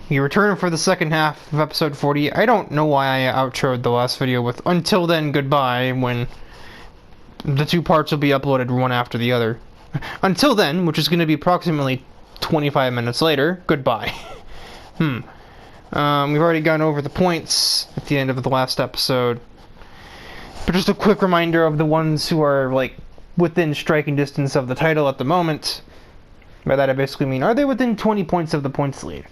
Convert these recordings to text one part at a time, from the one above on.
You return for the second half of episode 40. I don't know why I outroed the last video with "Until then, goodbye," when the two parts will be uploaded one after the other. Until then, which is going to be approximately 25 minutes later, goodbye. We've already gone over the points at the end of the last episode. But just a quick reminder of the ones who are, like, within striking distance of the title at the moment. By that I basically mean, are they within 20 points of the points lead?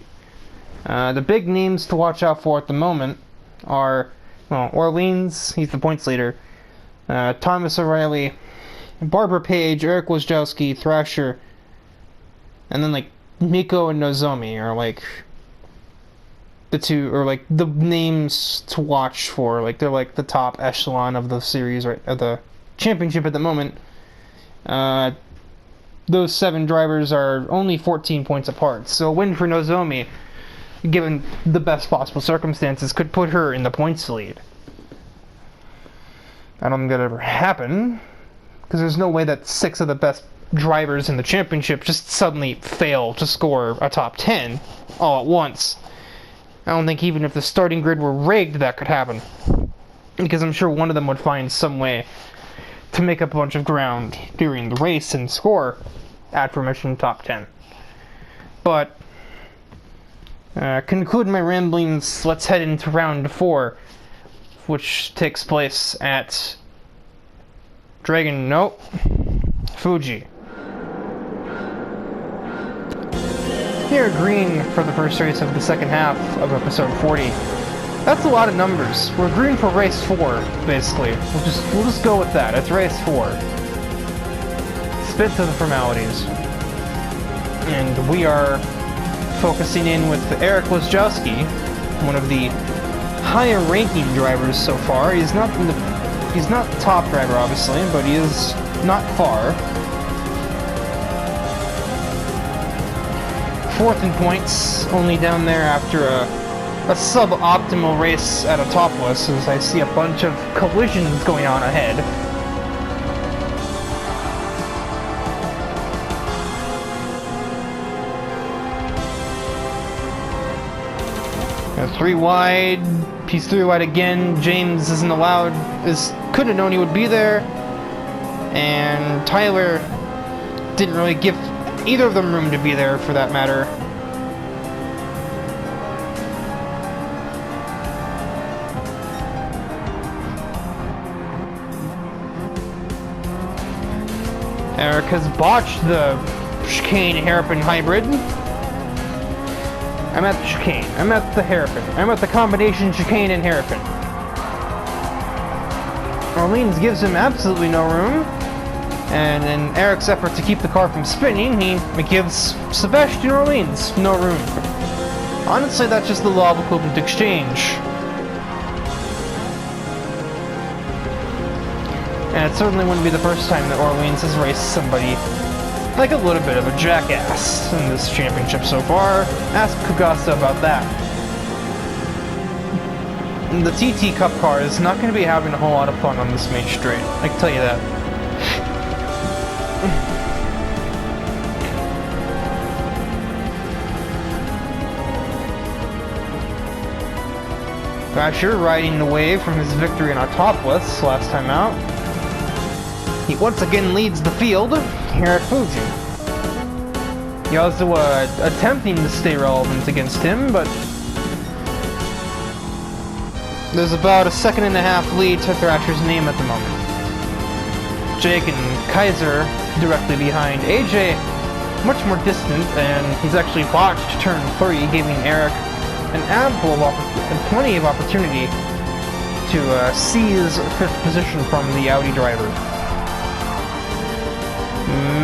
The big names to watch out for at the moment are, well, Orleans, he's the points leader, Thomas O'Reilly, Barbara Page, Eric Wojciechowski, Thrasher, and then, like, Miko and Nozomi are, like, the two, or, like, the names to watch for. Like, they're, like, the top echelon of the series, right, of the championship at the moment. Those 7 drivers are only 14 points apart, so a win for Nozomi, given the best possible circumstances, could put her in the points lead. I don't think that'll ever happen, because there's no way that 6 of the best drivers in the championship just suddenly fail to score a top 10 all at once. I don't think even if the starting grid were rigged that could happen, because I'm sure one of them would find some way to make up a bunch of ground during the race and score aforementioned top 10. But conclude my ramblings, let's head into round 4, which takes place at Fuji. Here, green for the first race of the second half of episode 40. That's a lot of numbers. We're green for race 4, basically. We'll just go with that. It's race 4. Spit to the formalities. And we are focusing in with Eric Wojciechowski, one of the higher ranking drivers so far. He's not the top driver, obviously, but he is not far. 4th in points, only down there after a sub-optimal race at a topless, as I see a bunch of collisions going on ahead. Three wide, he's 3 wide again. James isn't allowed, could have known he would be there, and Tyler didn't really give either of them room to be there, for that matter. Eric has botched the chicane hairpin hybrid. I'm at the chicane. I'm at the hairpin. I'm at the combination chicane and hairpin. Orleans gives him absolutely no room. And in Eric's effort to keep the car from spinning, he gives Sebastian Orleans no room. Honestly, that's just the law of equivalent exchange. And it certainly wouldn't be the first time that Orleans has raced somebody like a little bit of a jackass in this championship so far. Ask Kugasa about that. The TT Cup car is not going to be having a whole lot of fun on this main straight, I can tell you that. Thrasher riding away from his victory on a topless last time out. He once again leads the field here at Fuji. Yasuo attempting to stay relevant against him, but there's about a 1.5-second lead to Thrasher's name at the moment. Jake and Kaiser directly behind. AJ much more distant, and he's actually botched turn 3, giving Eric an plenty of opportunity to seize 5th position from the Audi driver.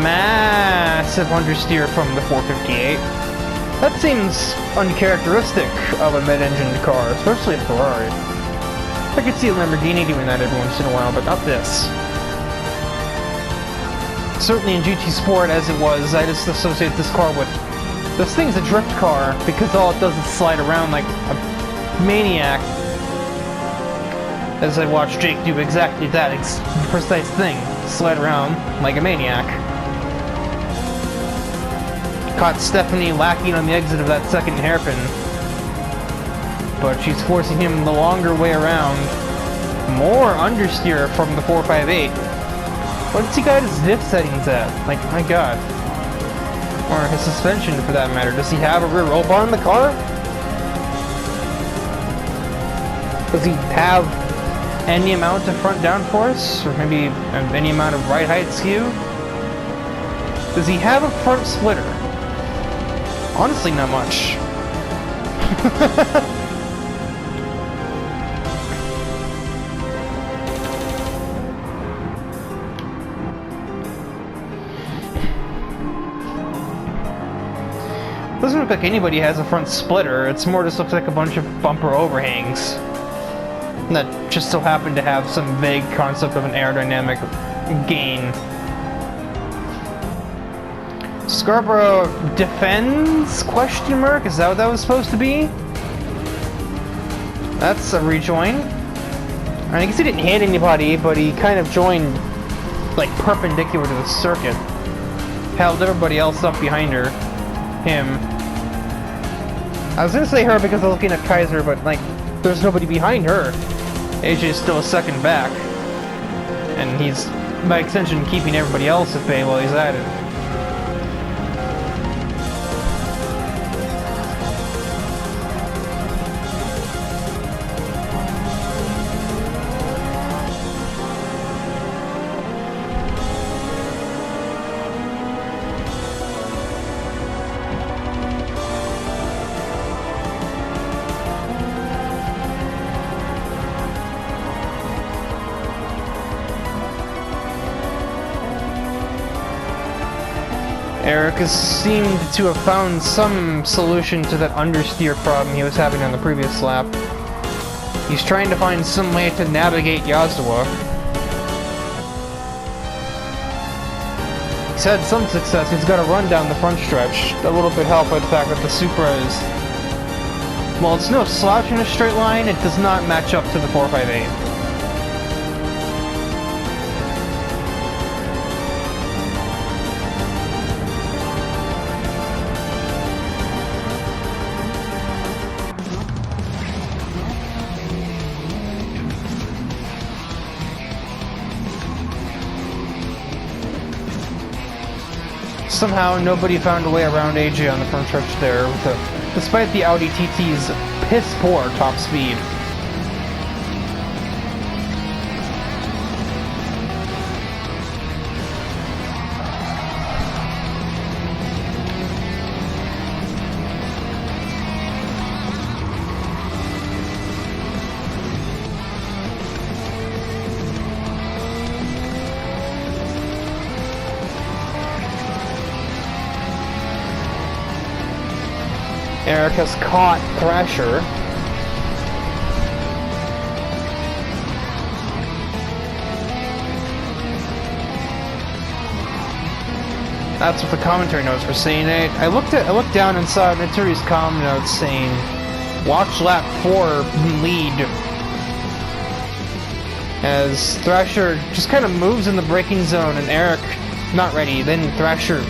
Massive understeer from the 458. That seems uncharacteristic of a mid-engined car, especially a Ferrari. I could see a Lamborghini doing that every once in a while, but not this. Certainly in GT Sport, as it was, I just associate this car with... This thing's a drift car, because all it does is slide around like a maniac. As I watched Jake do exactly that precise thing. Slide around like a maniac. Caught Stephanie lacking on the exit of that second hairpin. but she's forcing him the longer way around. More understeer from the 458. What's he got his diff settings at? Like, my god. Or his suspension, for that matter. Does he have a rear roll bar in the car? Does he have any amount of front downforce? Or maybe any amount of right height skew? Does he have a front splitter? Honestly, not much. Doesn't look like anybody has a front splitter. It's more just looks like a bunch of bumper overhangs that just so happen to have some vague concept of an aerodynamic gain. Scarborough defends? Question mark? Is that what that was supposed to be? That's a rejoin. I guess he didn't hit anybody, but he kind of joined like perpendicular to the circuit. Held everybody else up behind him. I was gonna say her because I was looking at Kaiser, but like, there's nobody behind her. AJ's still a second back. And he's, by extension, keeping everybody else at bay while he's at it. Eric has seemed to have found some solution to that understeer problem he was having on the previous lap. He's trying to find some way to navigate Yazawa. He's had some success. He's got a run down the front stretch, a little bit helped by the fact that the Supra is... Well, it's no slouch in a straight line, it does not match up to the 458. Somehow, nobody found a way around AJ on the front stretch there, despite the Audi TT's piss-poor top speed. Eric has caught Thrasher. That's what the commentary notes were saying. I looked down and saw Mitsuri's comm notes saying, "Watch lap 4 lead," as Thrasher just kind of moves in the braking zone and Eric not ready. Then Thrasher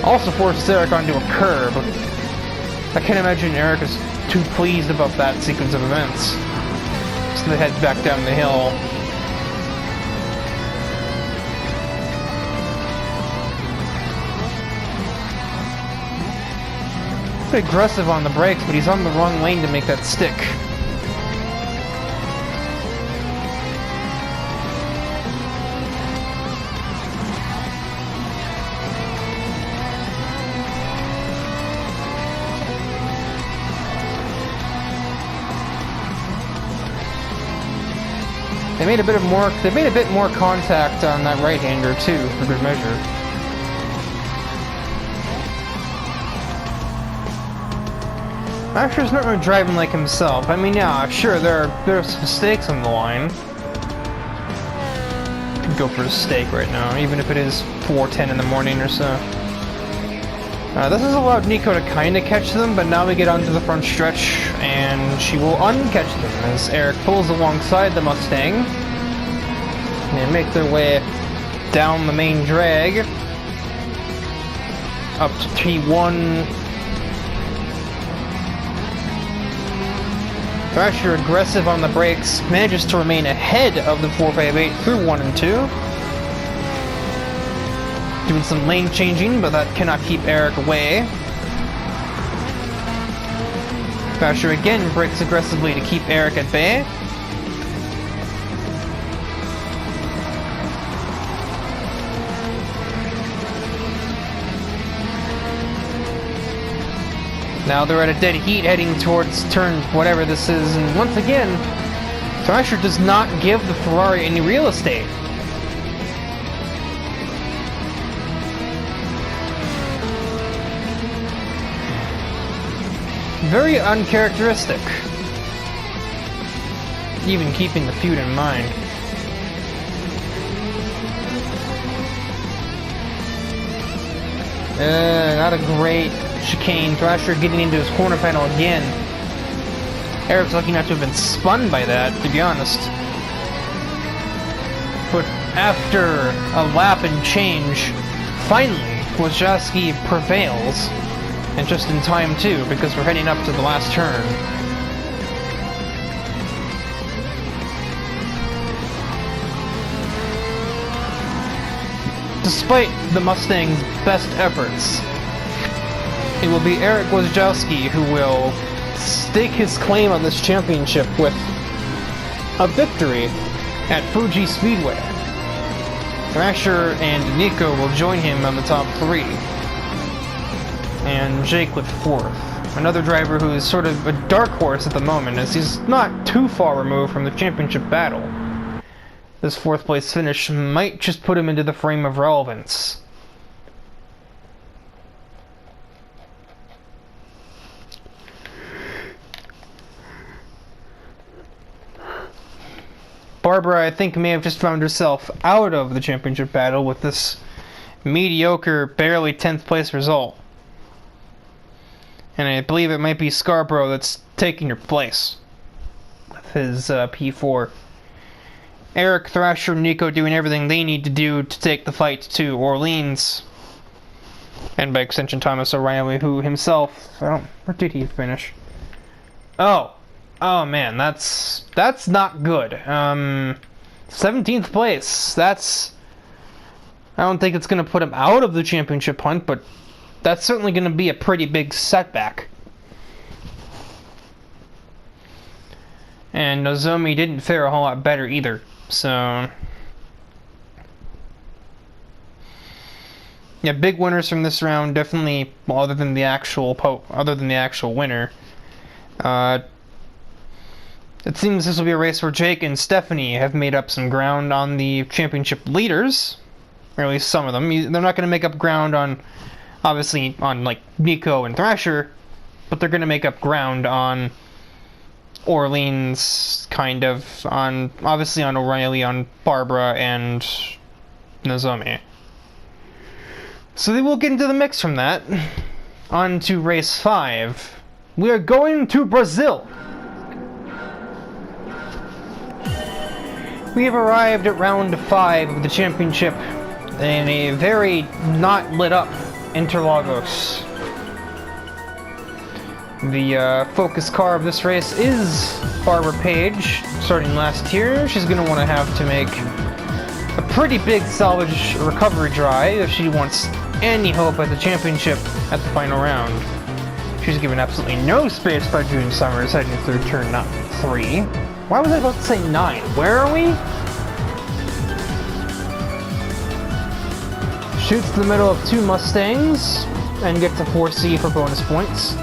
also forces Eric onto a curb. I can't imagine Eric is too pleased about that sequence of events. So they head back down the hill. He's aggressive on the brakes, but he's on the wrong lane to make that stick. They made a bit more contact on that right-hander too, for good measure. Asher's not really driving like himself. I mean, yeah, sure, there are some mistakes on the line. Could go for a steak right now, even if it is 4:10 in the morning or so. This has allowed Nico to kind of catch them, but now we get onto the front stretch, and she will uncatch them as Eric pulls alongside the Mustang. They make their way down the main drag, up to T1. Thrasher aggressive on the brakes, manages to remain ahead of the 458 through 1 and 2. Doing some lane changing, but that cannot keep Eric away. Thrasher again brakes aggressively to keep Eric at bay. Now they're at a dead heat heading towards turn whatever this is, and once again, Thrasher does not give the Ferrari any real estate. Very uncharacteristic, even keeping the feud in mind. Not a great chicane. Thrasher getting into his corner panel again. Eric's lucky not to have been spun by that, to be honest. But after a lap and change, finally, Wojciechowski prevails. And just in time, too, because we're heading up to the last turn. Despite the Mustang's best efforts, it will be Eric Wojciechowski who will stake his claim on this championship with a victory at Fuji Speedway. Thrasher and Nico will join him on the top 3. And Jake with 4th. Another driver who is sort of a dark horse at the moment, as he's not too far removed from the championship battle. This 4th place finish might just put him into the frame of relevance. Barbara, I think, may have just found herself out of the championship battle with this mediocre, barely 10th place result. And I believe it might be Scarborough that's taking her place with his P4. Eric, Thrasher, and Nico doing everything they need to do to take the fight to Orleans. And by extension, Thomas O'Reilly, who himself... where did he finish? Oh man, that's not good. 17th place. I don't think it's going to put him out of the championship hunt, but that's certainly going to be a pretty big setback. And Nozomi didn't fare a whole lot better either, so... Yeah, big winners from this round, definitely, well, other than the actual winner. It seems this will be a race where Jake and Stephanie have made up some ground on the championship leaders, or at least some of them. They're not going to make up ground on, obviously, on like Nico and Thrasher, but they're going to make up ground on Orleans, kind of, on obviously on O'Reilly, on Barbara, and Nozomi. So they will get into the mix from that. On to race 5. We are going to Brazil. We have arrived at round 5 of the championship in a very not lit up Interlagos. The focus car of this race is Barbara Page, starting last year. She's going to want to have to make a pretty big salvage recovery drive if she wants any hope at the championship at the final round. She's given absolutely no space by June Summers heading through turn 3. Why was I about to say 9? Where are we? Shoots the middle of 2 Mustangs and gets a 4C for bonus points.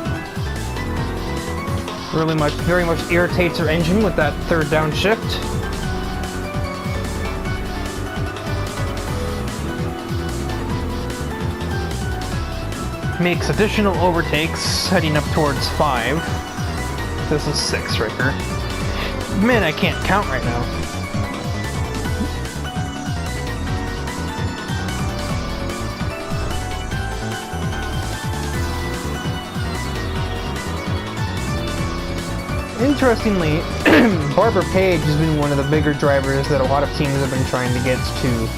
Very much irritates her engine with that third downshift. Makes additional overtakes heading up towards 5. This is 6 right here. Man, I can't count right now. Interestingly, Barbara Page has been one of the bigger drivers that a lot of teams have been trying to get to,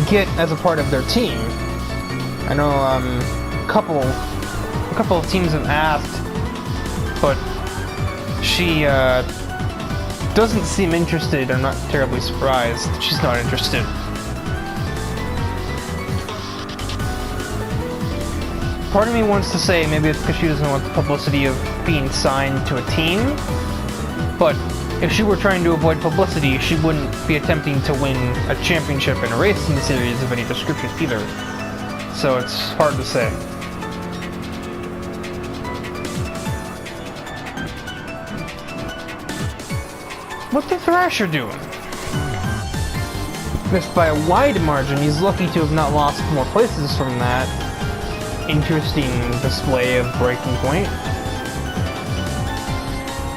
get as a part of their team. I know a couple of teams have asked, but She doesn't seem interested. I'm not terribly surprised that she's not interested. Part of me wants to say maybe it's because she doesn't want the publicity of being signed to a team, but if she were trying to avoid publicity, she wouldn't be attempting to win a championship in a racing series of any description either. So it's hard to say. What's the Thrasher doing? Missed by a wide margin. He's lucky to have not lost more places from that interesting display of breaking point.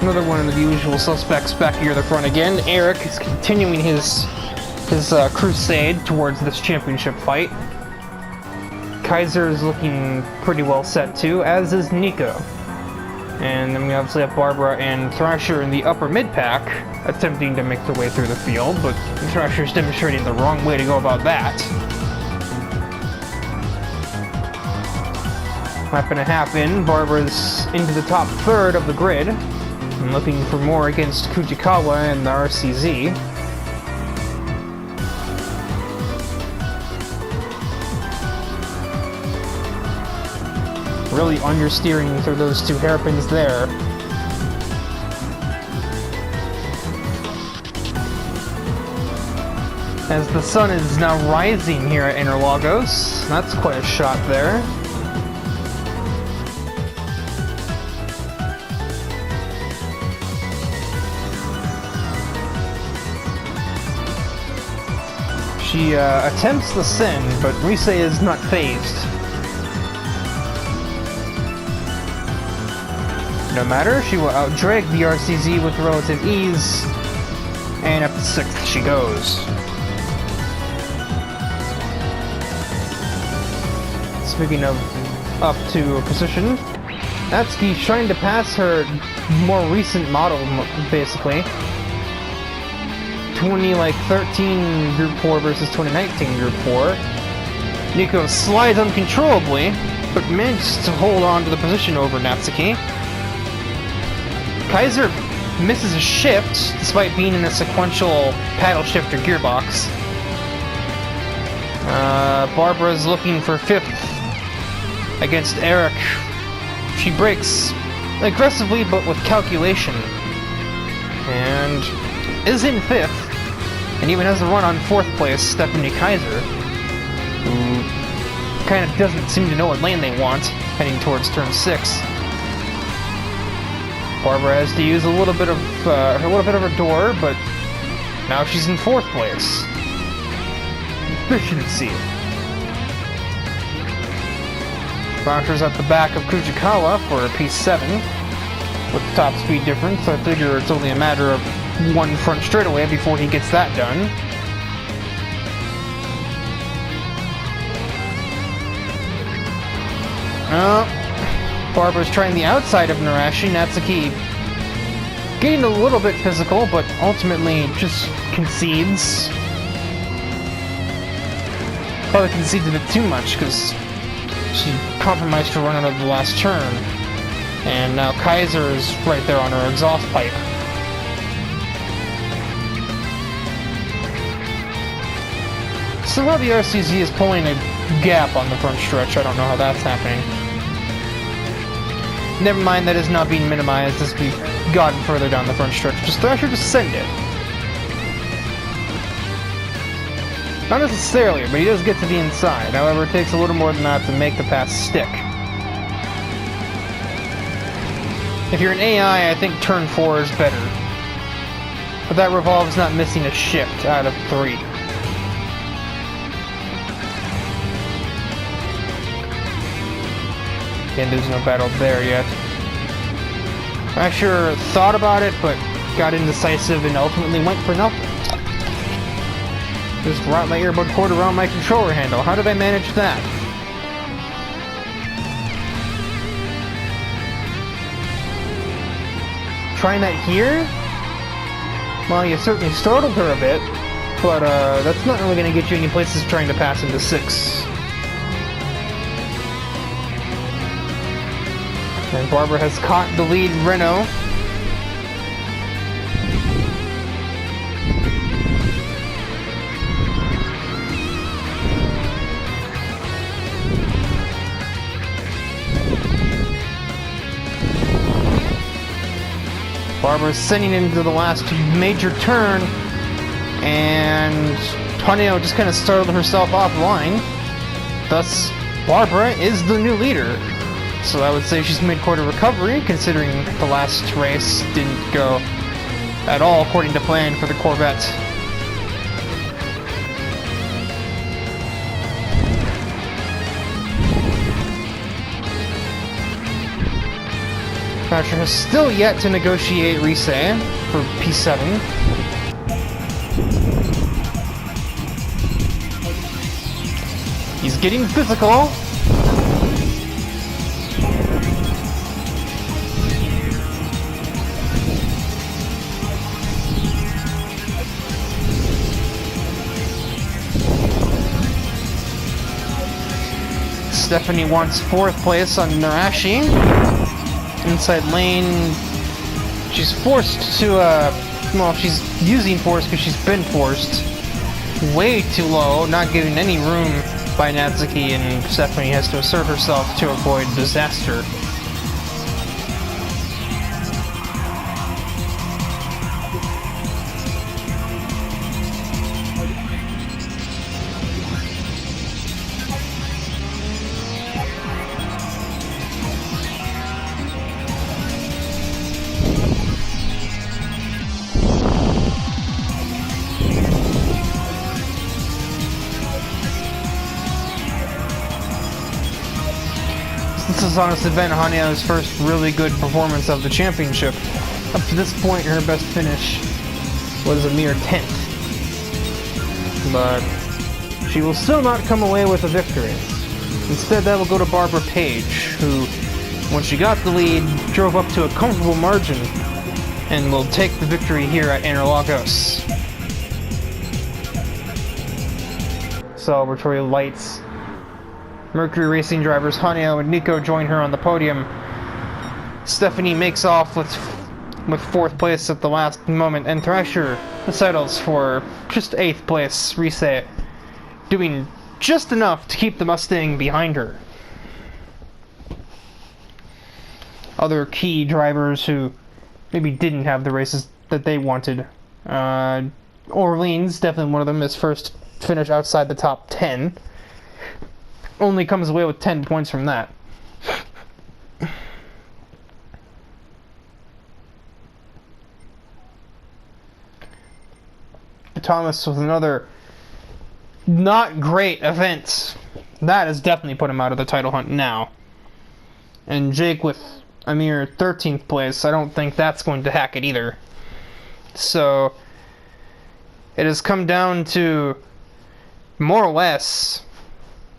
Another one of the usual suspects back here at the front again. Eric is continuing his crusade towards this championship fight. Kaiser is looking pretty well set too, as is Nico. And then we obviously have Barbara and Thrasher in the upper mid-pack, attempting to make their way through the field, but Thrasher's demonstrating the wrong way to go about that. Lap and a half in, Barbara's into the top third of the grid, and looking for more against Fujikawa and the RCZ. Really understeering through those two hairpins there. As the sun is now rising here at Interlagos, that's quite a shot there. She attempts the sin, but Rise is not phased. No matter, she will outdrag the RCZ with relative ease, and up to 6th she goes. Speaking of up to a position, Natsuki's trying to pass her more recent model, basically. 2013 Group 4 versus 2019 Group 4. Nico slides uncontrollably, but manages to hold on to the position over Natsuki. Kaiser misses a shift, despite being in a sequential paddle shifter gearbox. Barbara's looking for 5th against Eric. She brakes aggressively, but with calculation. And is in 5th, and even has a run on 4th place, Stephanie Kaiser, who kind of doesn't seem to know what lane they want, heading towards turn 6. Barbara has to use a little bit of her door, but now she's in 4th place. Efficiency. Thrasher's at the back of Fujikawa for a P7. With the top speed difference, I figure it's only a matter of one front straightaway before he gets that done. Barbara's trying the outside of Narashi. Natsuki getting a little bit physical, but ultimately just concedes. Probably concedes a bit too much, because she compromised to run out of the last turn. And now Kaiser is right there on her exhaust pipe. Somehow the RCZ is pulling a gap on the front stretch. I don't know how that's happening. Never mind, that is not being minimized as we've gotten further down the front stretch. Just Thrasher, just send it. Not necessarily, but he does get to the inside. However, it takes a little more than that to make the pass stick. If you're an AI, I think turn 4 is better. But that revolves not missing a shift out of 3. Again, there's no battle there yet. I sure thought about it, but got indecisive and ultimately went for nothing. Just wrap my earbud cord around my controller handle. How did I manage that? Trying that here? Well, you certainly startled her a bit, but that's not really going to get you any places trying to pass into 6. And Barbara has caught the lead Renault. Barbara's sending into the last major turn, and Haneo just kind of startled herself offline. Thus, Barbara is the new leader. So I would say she's mid-quarter recovery, considering the last race didn't go at all according to plan for the Corvette. Thrasher has still yet to negotiate Rise for P7. He's getting physical. Stephanie wants 4th place on Narashi. Inside lane, she's forced to, well, she's using force because she's been forced. Way too low, not giving any room by Natsuki, and Stephanie has to assert herself to avoid disaster. This is honestly been Haneo's first really good performance of the championship. Up to this point, her best finish was a mere 10th. But she will still not come away with a victory. Instead, that will go to Barbara Page, who, when she got the lead, drove up to a comfortable margin and will take the victory here at Interlagos. Celebratory lights. Mercury Racing drivers Haneo and Nico join her on the podium. Stephanie makes off with 4th place at the last moment, and Thrasher settles for just 8th place, Rise, doing just enough to keep the Mustang behind her. Other key drivers who maybe didn't have the races that they wanted. Orleans, definitely one of them, is first finish outside the top 10. Only comes away with 10 points from that. Thomas with another not great event. That has definitely put him out of the title hunt now. And Jake with a mere 13th place, I don't think that's going to hack it either. So it has come down to, more or less,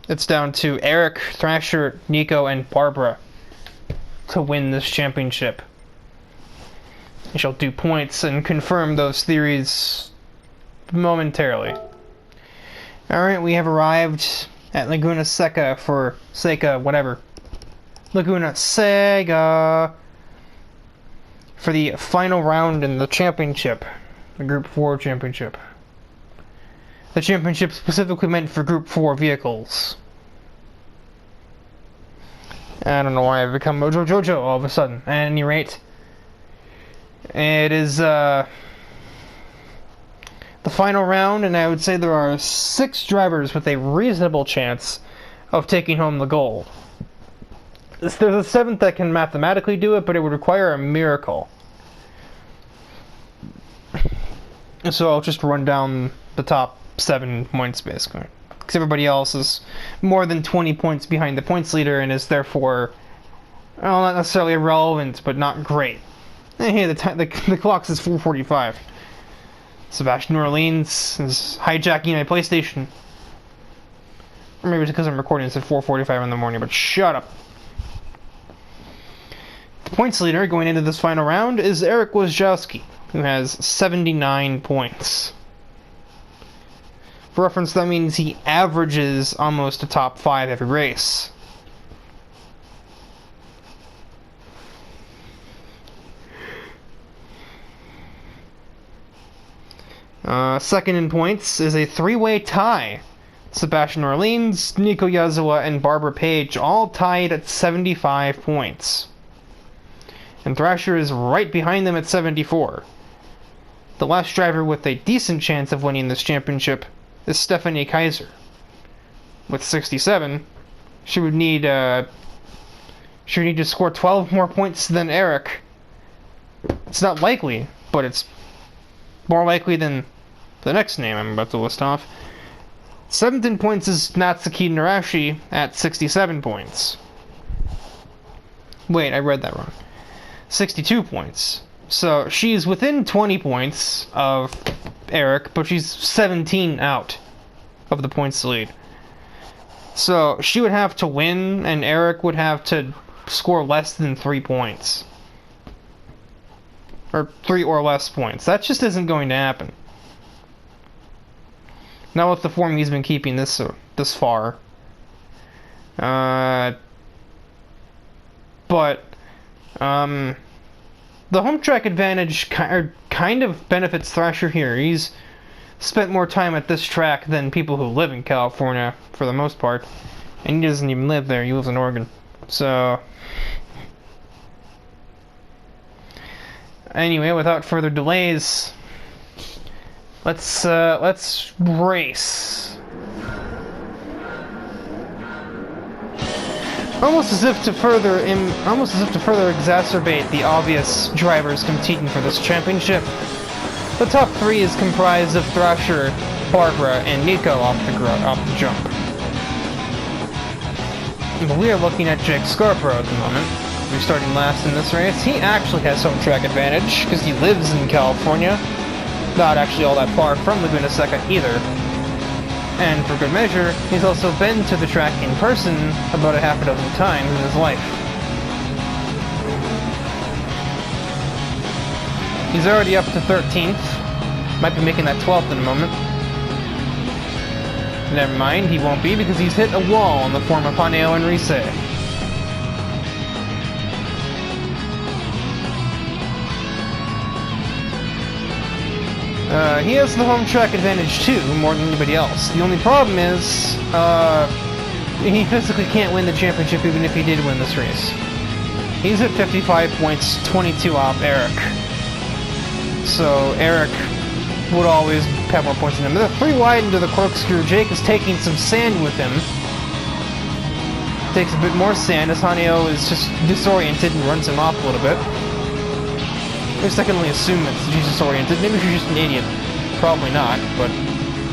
it's down to Eric, Thrasher, Nico, and Barbara to win this championship. I shall do points and confirm those theories momentarily. Alright, we have arrived at Laguna Seca for whatever. Laguna Seca for the final round in the championship, the Group 4 championship. The championship specifically meant for Group 4 vehicles. I don't know why I've become Mojo Jojo all of a sudden. At any rate, it is the final round, and I would say there are 6 drivers with a reasonable chance of taking home the gold. There's a 7th that can mathematically do it, but it would require a miracle. So I'll just run down the top 7 points, basically. Because everybody else is more than 20 points behind the points leader and is therefore, well, not necessarily irrelevant, but not great. And hey, the clock says 4:45. Sebastian Orleans is hijacking my PlayStation. Or maybe it's because I'm recording this at 4:45 in the morning, but shut up. The points leader going into this final round is Eric Wojciechowski, who has 79 points. For reference, that means he averages almost a top 5 every race. Second in points is a 3-way tie. Sebastian Orleans, Nico Yazawa, and Barbara Page all tied at 75 points. And Thrasher is right behind them at 74. The last driver with a decent chance of winning this championship is Stephanie Kaiser. With 67, she would need to score 12 more points than Eric. It's not likely, but it's more likely than the next name I'm about to list off. 17 points is Natsuki Narashi at 67 points. Wait, I read that wrong. 62 points. So she's within 20 points of Eric, but she's 17 out of the points lead. So she would have to win, and Eric would have to score less than 3 points. Or 3 or less points. That just isn't going to happen. Not with the form he's been keeping this far. But the home track advantage kind of benefits Thrasher here. He's spent more time at this track than people who live in California, for the most part. And he doesn't even live there, he lives in Oregon. So anyway, without further delays, let's race. Almost as if to further exacerbate the obvious drivers competing for this championship, the top 3 is comprised of Thrasher, Barbara, and Nico off the jump. But we are looking at Jake Scarborough at the moment. He's starting last in this race. He actually has home track advantage because he lives in California, not actually all that far from Laguna Seca either. And for good measure, he's also been to the track in person about a half a dozen times in his life. He's already up to 13th. Might be making that 12th in a moment. Never mind, he won't be because he's hit a wall in the form of Haneo and Rise. He has the home track advantage too, more than anybody else. The only problem is, he physically can't win the championship even if he did win this race. He's at 55 points, 22 off Eric. So Eric would always have more points than him. They're 3 wide into the corkscrew. Jake is taking some sand with him. Takes a bit more sand as Haneo is just disoriented and runs him off a little bit. At least I can only assume that she's disoriented. Maybe she's just an idiot. Probably not, but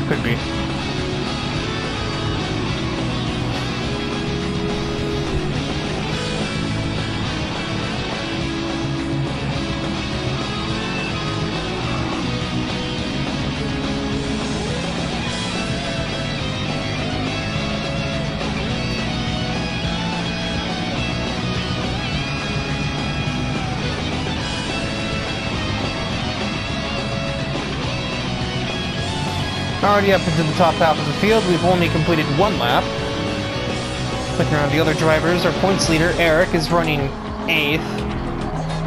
could be. Already up into the top half of the field, we've only completed 1 lap. Looking around the other drivers, our points leader, Eric, is running 8th.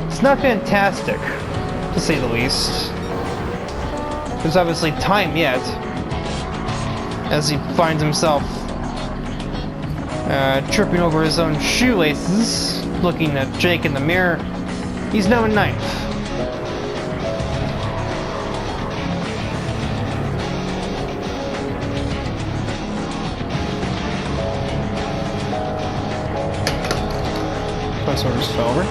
It's not fantastic, to say the least. There's obviously time yet, as he finds himself tripping over his own shoelaces, looking at Jake in the mirror. He's now in 9th. Sort of just fell over.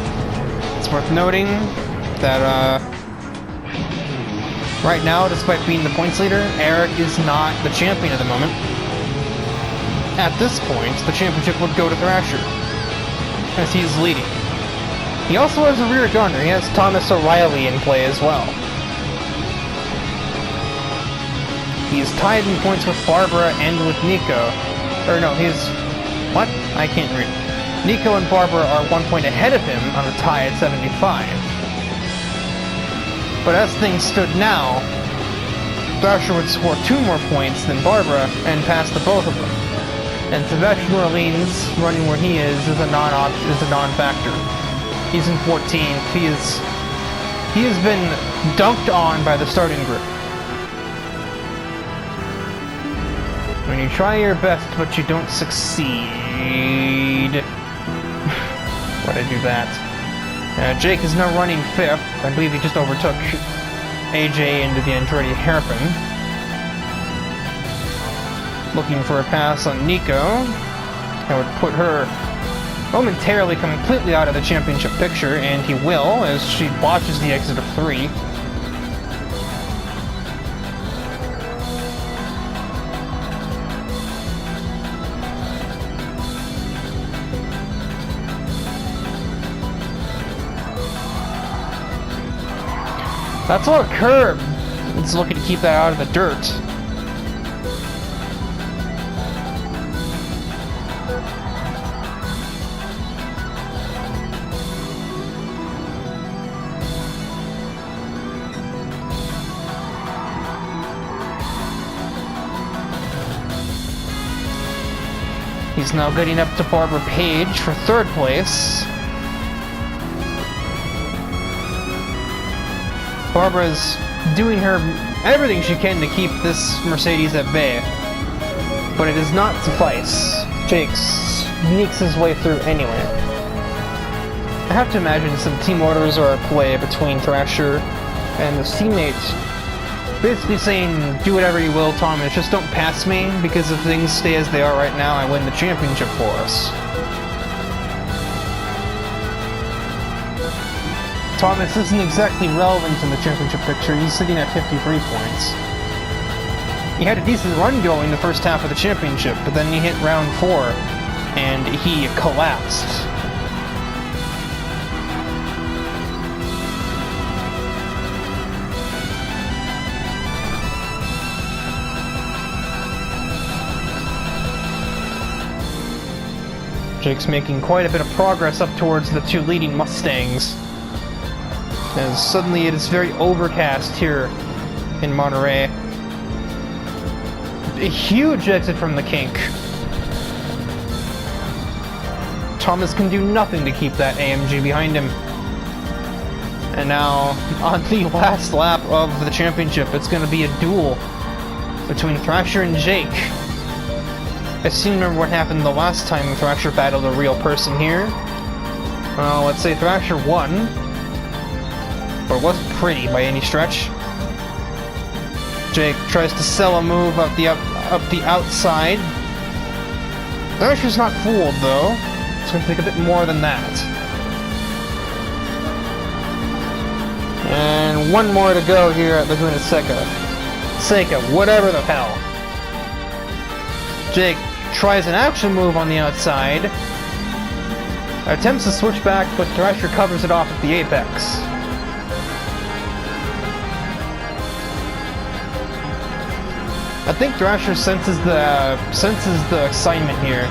It's worth noting that right now, despite being the points leader, Eric is not the champion at the moment. At this point, the championship would go to Thrasher, as he's leading. He also has a rear gunner. He has Thomas O'Reilly in play as well. He is tied in points with Barbara and with Nico. Or no, he's... What? I can't read. Nico and Barbara are 1 point ahead of him on a tie at 75. But as things stood now, Thrasher would score 2 more points than Barbara and pass the both of them. And Sebastian Orleans, running where he is a non-factor. He's in 14th. He has been dunked on by the starting group. When you try your best but you don't succeed. Why'd I do that? Jake is now running 5th. I believe he just overtook AJ into the Andretti hairpin. Looking for a pass on Nico. That would put her momentarily completely out of the championship picture, and he will as she watches the exit of 3. That's a curb. It's looking to keep that out of the dirt. He's now getting up to Barbara Page for 3rd place. Barbara's doing everything she can to keep this Mercedes at bay, but it does not suffice. Jake sneaks his way through anyway. I have to imagine some team orders are at play between Thrasher and his teammates, basically saying, do whatever you will, Thomas, just don't pass me, because if things stay as they are right now, I win the championship for us. Thomas isn't exactly relevant in the championship picture. He's sitting at 53 points. He had a decent run going the first half of the championship, but then he hit round 4, and he collapsed. Jake's making quite a bit of progress up towards the 2 leading Mustangs, as suddenly it is very overcast here in Monterey. A huge exit from the kink. Thomas can do nothing to keep that AMG behind him. And now, on the last lap of the championship, it's going to be a duel between Thrasher and Jake. I seem to remember what happened the last time Thrasher battled a real person here. Well, let's say Thrasher won, but it wasn't pretty by any stretch. Jake tries to sell a move up the outside. Thrasher's not fooled though. It's going to take a bit more than that. And one more to go here at Laguna Seca, whatever the hell. Jake tries an action move on the outside. Attempts to switch back, but Thrasher covers it off at the apex. I think Thrasher senses the excitement here.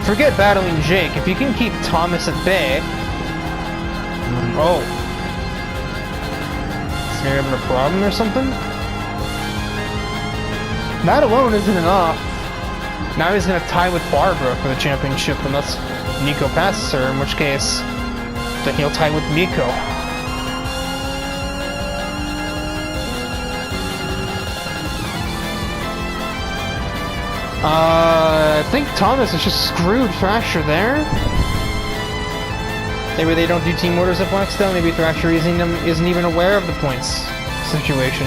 Forget battling Jake. If you can keep Thomas at bay... Oh. Is there having a problem or something? That alone isn't enough. Now he's going to tie with Barbara for the championship unless Nico passes her, in which case then he'll tie with Nico. I think Thomas has just screwed Thrasher there. Maybe they don't do team orders at Blackstone. Maybe Thrasher isn't even aware of the points situation.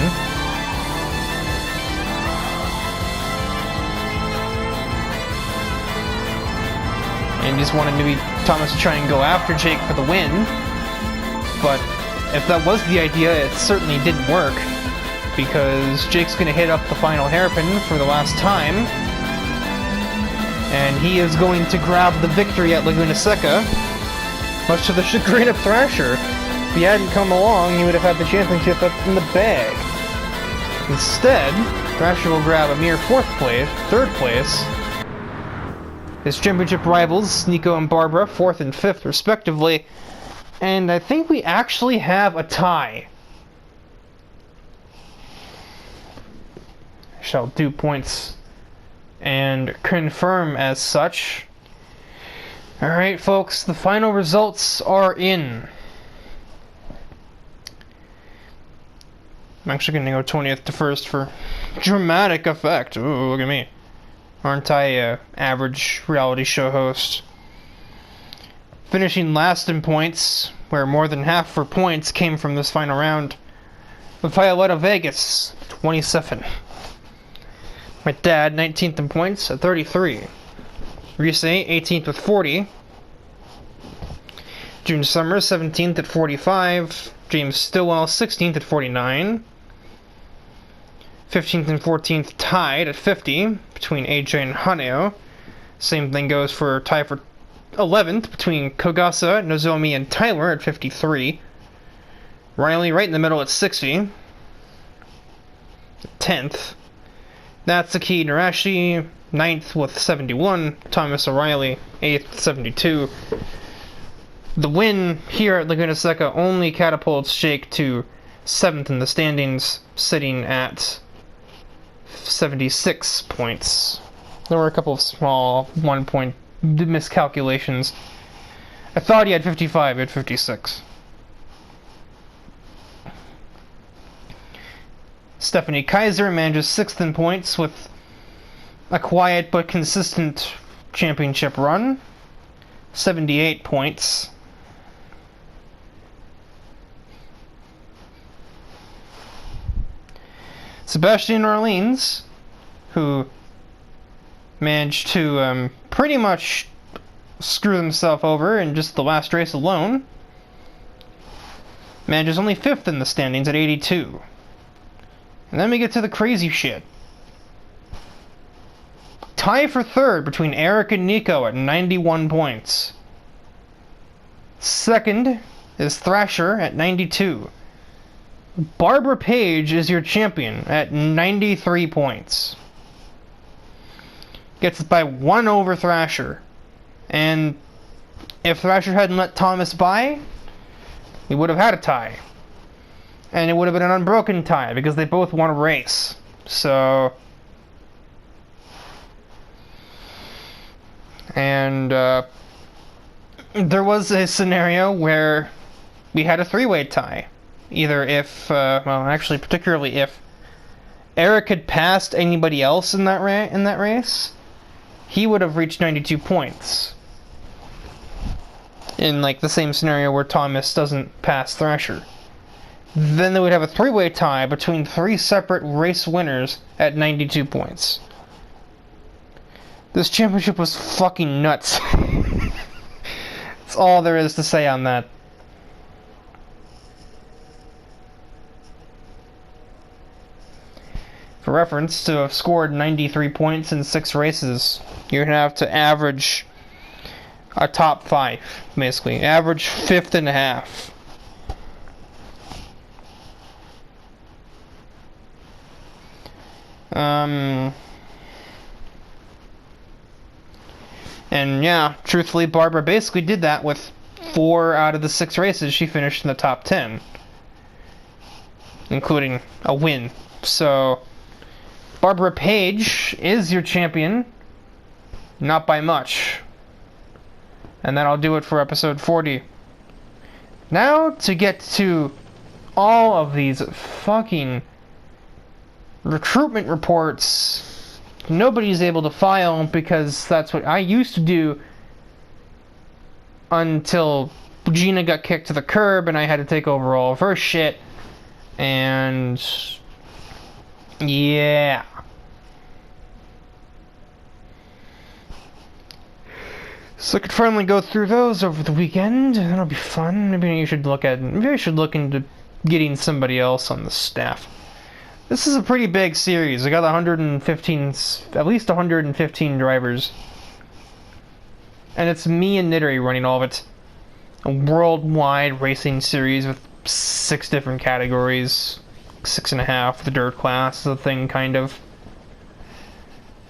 And just wanted maybe Thomas to try and go after Jake for the win. But if that was the idea, it certainly didn't work, because Jake's going to hit up the final hairpin for the last time, and he is going to grab the victory at Laguna Seca, much to the chagrin of Thrasher. If he hadn't come along, he would have had the championship up in the bag. Instead, Thrasher will grab a mere third place. His championship rivals, Nico and Barbara, 4th and 5th respectively, and I think we actually have a tie. I shall do points and confirm as such. Alright folks, the final results are in. I'm actually going to go 20th to 1st for dramatic effect. Ooh, look at me. Aren't I a average reality show host? Finishing last in points, where more than half her points came from this final round. With Violetta Vegas, 27. My dad, 19th in points at 33. Reese, 18th with 40. June Summers, 17th at 45. James Stillwell, 16th at 49. 15th and 14th tied at 50 between AJ and Haneo. Same thing goes for tie for 11th between Kogasa, Nozomi, and Tyler at 53. Riley right in the middle at 60. 10th. Natsuki Narashi, 9th with 71. Thomas O'Reilly, 8th with 72. The win here at Laguna Seca only catapults Jake to 7th in the standings, sitting at 76 points. There were a couple of small 1-point miscalculations. I thought he had 55, he had 56. Stephanie Kaiser manages 6th in points with a quiet but consistent championship run. 78 points. Sebastian Orleans, who managed to pretty much screw himself over in just the last race alone, manages only 5th in the standings at 82. And then we get to the crazy shit. Tie for 3rd between Eric and Nico at 91 points. 2nd is Thrasher at 92. Barbara Page is your champion at 93 points. Gets it by 1 over Thrasher. And if Thrasher hadn't let Thomas by, he would have had a tie. And it would have been an unbroken tie because they both won a race. So... And there was a scenario where we had a 3-way tie. Either if, well, actually, particularly if Eric had passed anybody else in that race, he would have reached 92 points. In, like, the same scenario where Thomas doesn't pass Thrasher. Then they would have a 3-way tie between 3 separate race winners at 92 points. This championship was fucking nuts. That's all there is to say on that. For reference, to have scored 93 points in 6 races, you're going to have to average a top 5, basically. Average 5th and a half. And yeah, truthfully, Barbara basically did that with 4 out of the 6 races she finished in the top 10. Including a win. So, Barbara Page is your champion. Not by much. And that'll do it for episode 40. Now, to get to all of these fucking recruitment reports nobody's able to file because that's what I used to do until Gina got kicked to the curb and I had to take over all of her shit. And yeah. So I could finally go through those over the weekend. That'll be fun. Maybe I should look into getting somebody else on the staff. This is a pretty big series. I got 115, at least 115 drivers. And it's me and Nittery running all of it. A worldwide racing series with 6 different categories. 6.5, the dirt class, the thing, kind of.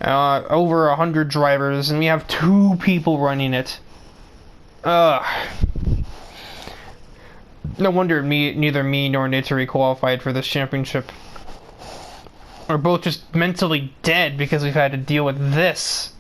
Over 100 drivers, and we have 2 people running it. No wonder neither me nor Nittery qualified for this championship. We're both just mentally dead because we've had to deal with this.